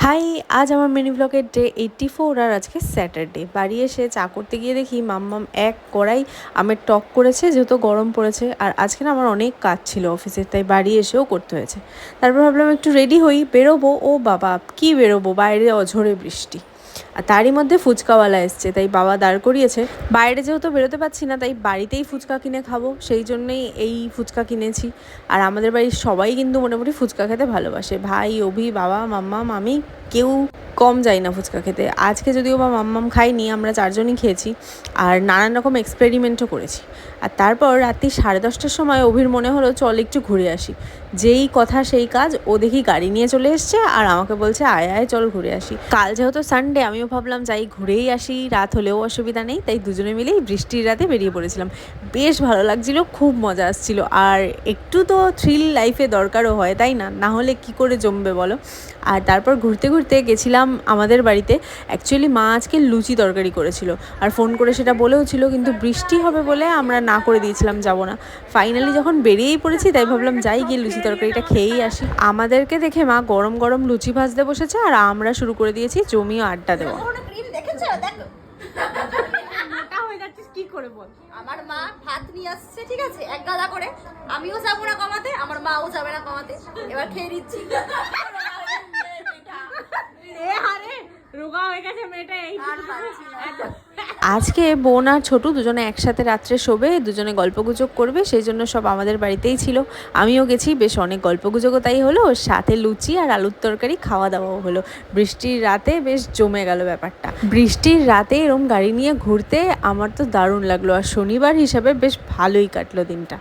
High, আজ আমার mini ব্লগের ডে 84 আর আজকে স্যাটারডে। বাড়ি এসে চা করতে গিয়ে দেখি মাম্মাম এক কড়াই আমের টক করেছে, যেহেতু গরম পড়েছে। আর আজকে না আমার অনেক কাজ ছিল অফিসের, তাই বাড়ি এসেও করতে হয়েছে। তারপর ভাবলাম একটু রেডি হই, বেরোবো। ও বাবা, কি বেরোবো, বাইরে অঝোরে বৃষ্টি। আর তারই মধ্যে ফুচকাওয়ালা এসছে, তাই বাবা দাঁড় করিয়েছে। বাইরে যেহেতু বেরোতে পারছি না, তাই বাড়িতেই ফুচকা কিনে খাবো, সেই জন্যই এই ফুচকা কিনেছি। আর আমাদের বাড়ির সবাই কিন্তু মোটামুটি ফুচকা খেতে ভালোবাসে। ভাই, অভি, বাবা, মাম্মাম, আমি, কেউ কম যাই না ফুচকা খেতে। আজকে যদিও বা মাম্মাম খাইনি, আমরা চারজনই খেয়েছি। আর নানান রকম এক্সপেরিমেন্টও করেছি। আর তারপর রাত্রি 10:30টার সময় অভির মনে হলো চল একটু ঘুরে আসি। যেই কথা সেই কাজ, ও দেখি গাড়ি নিয়ে চলে এসছে আর আমাকে বলছে আয় আয় চল ঘুরে আসি। কাল যেহেতু সানডে, আমিও ভাবলাম যাই ঘুরেই আসি, রাত হলেও অসুবিধা নেই। তাই দুজনে মিলেই বৃষ্টির রাতে বেরিয়ে পড়েছিলাম। বেশ ভালো লাগছিল, খুব মজা আসছিল। আর একটু তো থ্রিল লাইফে দরকারও হয়, তাই না? না হলে কী করে জমবে বলো। আর তারপর ঘুরতে ঘুরতে গেছিলাম আমাদের বাড়িতে। অ্যাকচুয়ালি মা আজকে লুচি তরকারি করেছিল, আর ফোন করে সেটা বলেও ছিল, কিন্তু বৃষ্টি হবে বলে আমরা না করে দিয়েছিলাম, যাব না। ফাইনালি যখন বেরিয়েই পড়েছি, তাই ভাবলাম যাই গিয়ে লুচি তরকারিটা খেয়েই আসি। আমাদেরকে দেখে মা গরম গরম লুচি ভাজতে বসেছে, আর আমরা শুরু করে দিয়েছি জমিও আড্ডা দেওয়া। কি করে বল, আমার মা ভাত নিয়ে আসছে, ঠিক আছে, এক গাদা করে। আমিও যাবো না কমাতে, আমার মাও যাবে না কমাতে। এবার খেয়ে দিচ্ছি। আজকে বোন আর ছোটু দুজনে একসাথে রাত্রে শোবে, দুজনে গল্পগুজব করবে, সেই জন্য সব আমাদের বাড়িতেই ছিল। আমিও গেছি, বেশ অনেক গল্পগুজবও তাই হলো, সাথে লুচি আর আলুর তরকারি খাওয়া দাওয়াও হলো। বৃষ্টির রাতে বেশ জমে গেল ব্যাপারটা। বৃষ্টির রাতে এরম গাড়ি নিয়ে ঘুরতে আমার তো দারুণ লাগলো, আর শনিবার হিসাবে বেশ ভালোই কাটলো দিনটা।